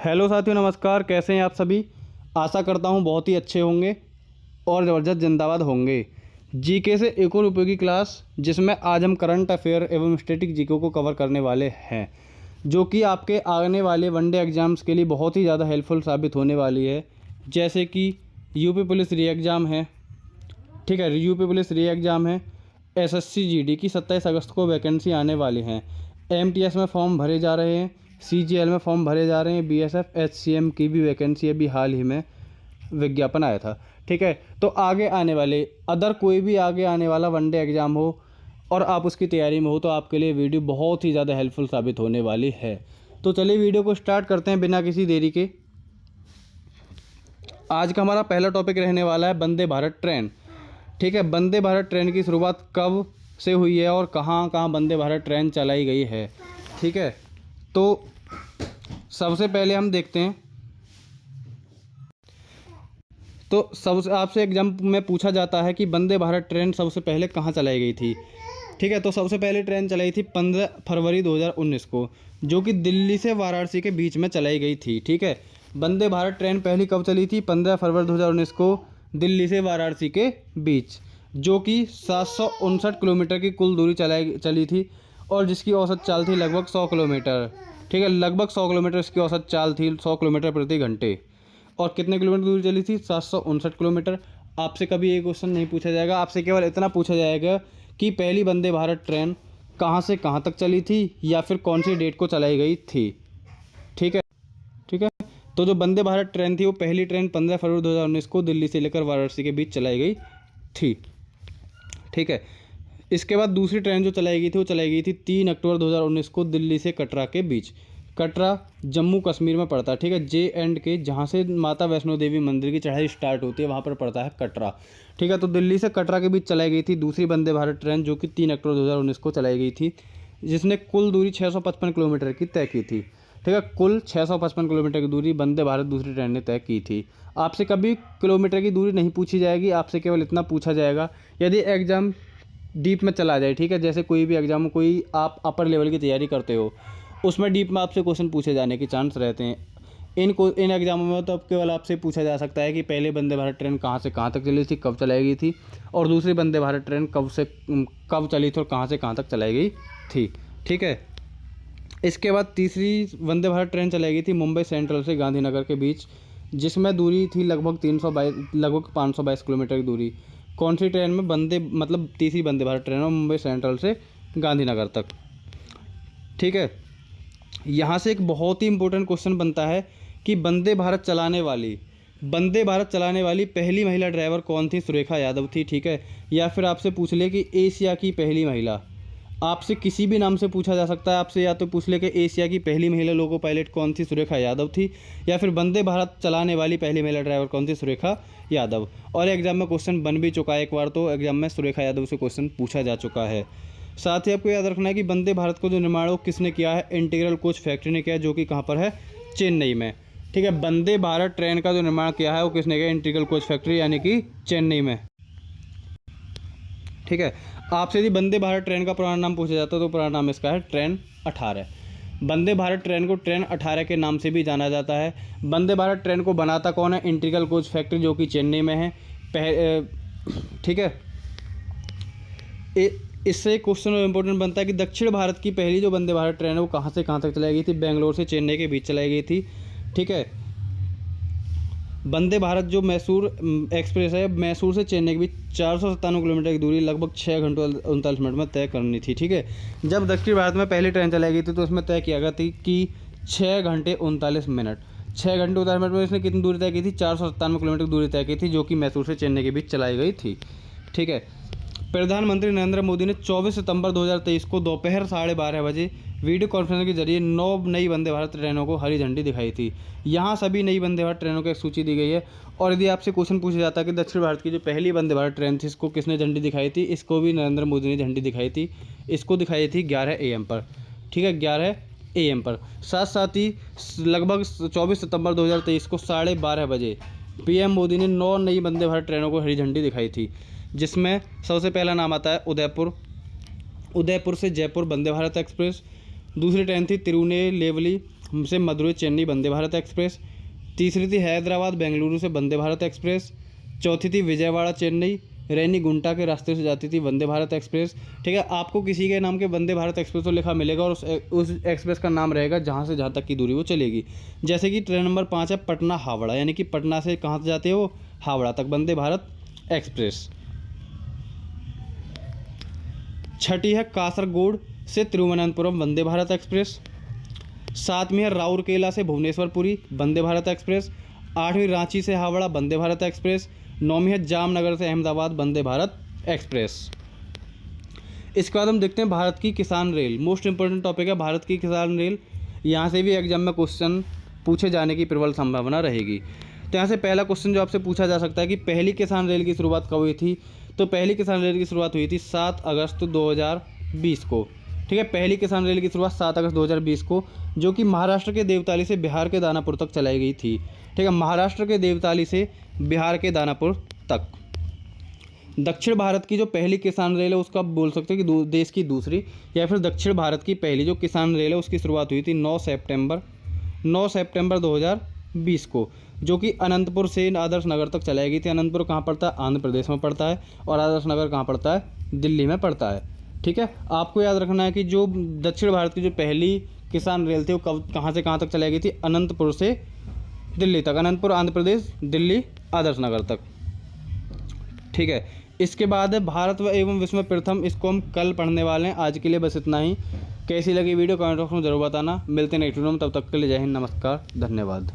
Hello साथियों, नमस्कार। कैसे हैं आप सभी? आशा करता हूं बहुत ही अच्छे होंगे और ज़बरदस्त जिंदाबाद होंगे। जीके से एक और उपयोगी क्लास जिसमें आज हम करंट अफेयर एवं स्टैटिक जीके को कवर करने वाले हैं, जो कि आपके आने वाले वनडे एग्ज़ाम्स के लिए बहुत ही ज़्यादा हेल्पफुल साबित होने वाली है। जैसे कि यूपी पुलिस री एग्ज़ाम है, ठीक है, यूपी पुलिस री एग्ज़ाम है। एसएससी जीडी की 27 अगस्त को वैकेंसी आने वाली हैं। एमटीएस में फॉर्म भरे जा रहे हैं, सीजीएल में फॉर्म भरे जा रहे हैं, बीएसएफ एचसीएम की भी वैकेंसी अभी हाल ही में विज्ञापन आया था, ठीक है। तो आगे आने वाले अदर कोई भी आगे आने वाला वनडे एग्ज़ाम हो और आप उसकी तैयारी में हो तो आपके लिए वीडियो बहुत ही ज़्यादा हेल्पफुल साबित होने वाली है। तो चलिए वीडियो को स्टार्ट करते हैं बिना किसी देरी के। आज का हमारा पहला टॉपिक रहने वाला है वंदे भारत ट्रेन, ठीक है। वंदे भारत ट्रेन की शुरुआत कब से हुई है और कहाँ कहाँ वंदे भारत ट्रेन चलाई गई है, ठीक है। तो सबसे पहले हम देखते हैं, तो सबसे आपसे एग्जाम में पूछा जाता है कि वंदे भारत ट्रेन सबसे पहले कहाँ चलाई गई थी, ठीक है। तो सबसे पहले ट्रेन चलाई थी 15 फरवरी 2019 को, जो कि दिल्ली से वाराणसी के बीच में चलाई गई थी, ठीक है। वंदे भारत ट्रेन पहली कब चली थी? 15 फरवरी 2019 को दिल्ली से वाराणसी के बीच, जो कि 759 किलोमीटर की कुल दूरी चली थी और जिसकी औसत चाल थी लगभग 100 किलोमीटर, ठीक है। लगभग 100 किलोमीटर इसकी औसत चाल थी, 100 किलोमीटर प्रति घंटे। और कितने किलोमीटर दूरी चली थी? 759 किलोमीटर। आपसे कभी ये क्वेश्चन नहीं पूछा जाएगा, आपसे केवल इतना पूछा जाएगा कि पहली वंदे भारत ट्रेन कहाँ से कहाँ तक चली थी या फिर कौन सी डेट को चलाई गई थी, ठीक है, ठीक है। तो जो वंदे भारत ट्रेन थी वो पहली ट्रेन 15 फरवरी 2019 को दिल्ली से लेकर वाराणसी के बीच चलाई गई थी, ठीक है। इसके बाद दूसरी ट्रेन जो चलाई गई थी वो चलाई गई थी 3 अक्टूबर 2019 को दिल्ली से कटरा के बीच। कटरा जम्मू कश्मीर में पड़ता है, ठीक है। J&K, जहाँ से माता वैष्णो देवी मंदिर की चढ़ाई स्टार्ट होती है, वहाँ पर पड़ता है कटरा, ठीक है। तो दिल्ली से कटरा के बीच चलाई गई थी दूसरी वंदे भारत ट्रेन, जो कि 3 अक्टूबर 2019 को चलाई गई थी, जिसने कुल दूरी 655 किलोमीटर की तय की थी, ठीक है। कुल 655 किलोमीटर की दूरी वंदे भारत दूसरी ट्रेन ने तय की थी। आपसे कभी किलोमीटर की दूरी नहीं पूछी जाएगी, आपसे केवल इतना पूछा जाएगा यदि एग्जाम डीप में चला जाए, ठीक है। जैसे कोई भी एग्जाम, कोई आप अपर लेवल की तैयारी करते हो, उसमें डीप में आपसे क्वेश्चन पूछे जाने के चांस रहते हैं। इन एग्जामों में तो अब केवल आपसे पूछा जा सकता है कि पहले वंदे भारत ट्रेन कहाँ से कहाँ तक चली थी, कब चलाई गई थी, और दूसरी वंदे भारत ट्रेन कब चली थी और कहाँ से कहाँ तक चलाई गई थी, ठीक है। इसके बाद तीसरी वंदे भारत ट्रेन चलाई गई थी मुंबई सेंट्रल से गांधीनगर के बीच, जिसमें दूरी थी लगभग 522 किलोमीटर की दूरी। कौन सी ट्रेन में? तीसरी वंदे भारत ट्रेन में मुंबई सेंट्रल से गांधीनगर तक, ठीक है। यहाँ से एक बहुत ही इंपॉर्टेंट क्वेश्चन बनता है कि वंदे भारत चलाने वाली पहली महिला ड्राइवर कौन थी? सुरेखा यादव थी, ठीक है। या फिर आपसे पूछ ले कि एशिया की पहली महिला, आपसे किसी भी नाम से पूछा जा सकता है। आपसे या तो पूछ ले कि एशिया की पहली महिला लोको पायलट कौन थी? सुरेखा यादव थी। या फिर वंदे भारत चलाने वाली पहली महिला ड्राइवर कौन थी? सुरेखा यादव। और एग्जाम में क्वेश्चन बन भी चुका है एक बार, तो एग्जाम में सुरेखा यादव से क्वेश्चन पूछा जा चुका है। साथ ही आपको याद रखना है कि वंदे भारत को जो निर्माण वो किसने किया है? इंटीग्रल कोच फैक्ट्री ने किया है, जो कि कहाँ पर है? चेन्नई में, ठीक है। वंदे भारत ट्रेन का जो निर्माण किया है वो किसने किया? इंटीग्रल कोच फैक्ट्री यानी कि चेन्नई में, ठीक है। आपसे यदि वंदे भारत ट्रेन का पुराना नाम पूछा जाता है तो पुराना नाम इसका है ट्रेन 18। वंदे भारत ट्रेन को ट्रेन 18 के नाम से भी जाना जाता है। वंदे भारत ट्रेन को बनाता कौन है? इंटीग्रल कोच फैक्ट्री, जो कि चेन्नई में है, ठीक है। इससे क्वेश्चन इंपॉर्टेंट बनता है कि दक्षिण भारत की पहली जो वंदे भारत ट्रेन है वो कहाँ से कहाँ तक चलाई गई थी? बेंगलोर से चेन्नई के बीच चलाई गई थी, ठीक है। वंदे भारत जो मैसूर एक्सप्रेस है, मैसूर से चेन्नई के बीच 497 किलोमीटर की दूरी लगभग 6 घंटों 39 मिनट में तय करनी थी, ठीक है। जब दक्षिण भारत में पहली ट्रेन चलाई गई थी तो उसमें तय किया गया थी कि 6 घंटे 39 मिनट, 6 घंटे 39 मिनट में इसने कितनी दूरी तय की थी? 497 किलोमीटर की दूरी तय की थी, जो कि मैसूर से चेन्नई के बीच चलाई गई थी, ठीक है। प्रधानमंत्री नरेंद्र मोदी ने 24 सितंबर 2023 को दोपहर 12:30 बजे वीडियो कॉन्फ्रेंस के जरिए 9 नई वंदे भारत ट्रेनों को हरी झंडी दिखाई थी। यहाँ सभी नई वंदे भारत ट्रेनों की एक सूची दी गई है। और यदि आपसे क्वेश्चन पूछा जाता है कि दक्षिण भारत की जो पहली वंदे भारत ट्रेन थी, इसको किसने झंडी दिखाई थी? इसको भी नरेंद्र मोदी ने झंडी दिखाई थी। इसको दिखाई थी 11 AM पर, ठीक है, 11 AM पर। साथ ही लगभग 24 सितंबर 2023 को 12:30 बजे PM मोदी ने 9 नई वंदे भारत ट्रेनों को हरी झंडी दिखाई थी, जिसमें सबसे पहला नाम आता है उदयपुर से जयपुर वंदे भारत एक्सप्रेस। दूसरी ट्रेन थी तिरुनेलवेली से मदुरई चेन्नई वंदे भारत एक्सप्रेस। तीसरी थी हैदराबाद बेंगलुरु से वंदे भारत एक्सप्रेस। चौथी थी विजयवाड़ा चेन्नई रेनीगुंटा के रास्ते से जाती थी वंदे भारत एक्सप्रेस। ठीक है, आपको किसी के नाम के वंदे भारत एक्सप्रेस तो लिखा मिलेगा और उस एक्सप्रेस का नाम रहेगा जहाँ से जहाँ तक की दूरी वो चलेगी। जैसे कि ट्रेन नंबर 5 है पटना हावड़ा, यानी कि पटना से कहाँ से जाती है वो, हावड़ा तक वंदे भारत एक्सप्रेस। छठी है कासरगोड से तिरुवनंतपुरम वंदे भारत एक्सप्रेस। सातवीं है राउरकेला से भुवनेश्वरपुरी वंदे भारत एक्सप्रेस। आठवीं रांची से हावड़ा वंदे भारत एक्सप्रेस। नौवीं है जामनगर से अहमदाबाद वंदे भारत एक्सप्रेस। इसके बाद हम देखते हैं भारत की किसान रेल। मोस्ट इंपॉर्टेंट टॉपिक है भारत की किसान रेल। यहाँ से भी एग्जाम में क्वेश्चन पूछे जाने की प्रबल संभावना रहेगी। तो यहाँ से पहला क्वेश्चन जो आपसे पूछा जा सकता है कि पहली किसान रेल की शुरुआत कब हुई थी। तो पहली किसान रेल की शुरुआत हुई थी 7 अगस्त 2020 को। ठीक है, पहली किसान रेल की शुरुआत 7 अगस्त 2020 को, जो कि महाराष्ट्र के देवताली से बिहार के दानापुर तक चलाई गई थी। ठीक है, महाराष्ट्र के देवताली से बिहार के दानापुर तक। दक्षिण भारत की जो पहली किसान रेल है उसका बोल सकते हैं कि देश की दूसरी या फिर दक्षिण भारत की पहली जो किसान रेल है उसकी शुरुआत हुई थी 9 सितंबर 2020 को, जो कि अनंतपुर से आदर्श नगर तक चलाई गई थी। अनंतपुर कहाँ पड़ता है, आंध्र प्रदेश में पड़ता है, और आदर्श नगर कहाँ पड़ता है, दिल्ली में पड़ता है। ठीक है, आपको याद रखना है कि जो दक्षिण भारत की जो पहली किसान रेल थी वो कहाँ से कहाँ तक चलाई गई थी, अनंतपुर से दिल्ली तक, अनंतपुर आंध्र प्रदेश, दिल्ली आदर्श नगर तक। ठीक है, इसके बाद है भारत व एवं विश्व में प्रथम, इसको हम कल पढ़ने वाले हैं। आज के लिए बस इतना ही। कैसी लगी वीडियो कमेंट बॉक्स में जरूर बताना। मिलते हैं नेक्स्ट वीडियो में, तब तक के लिए जय हिंद, नमस्कार, धन्यवाद।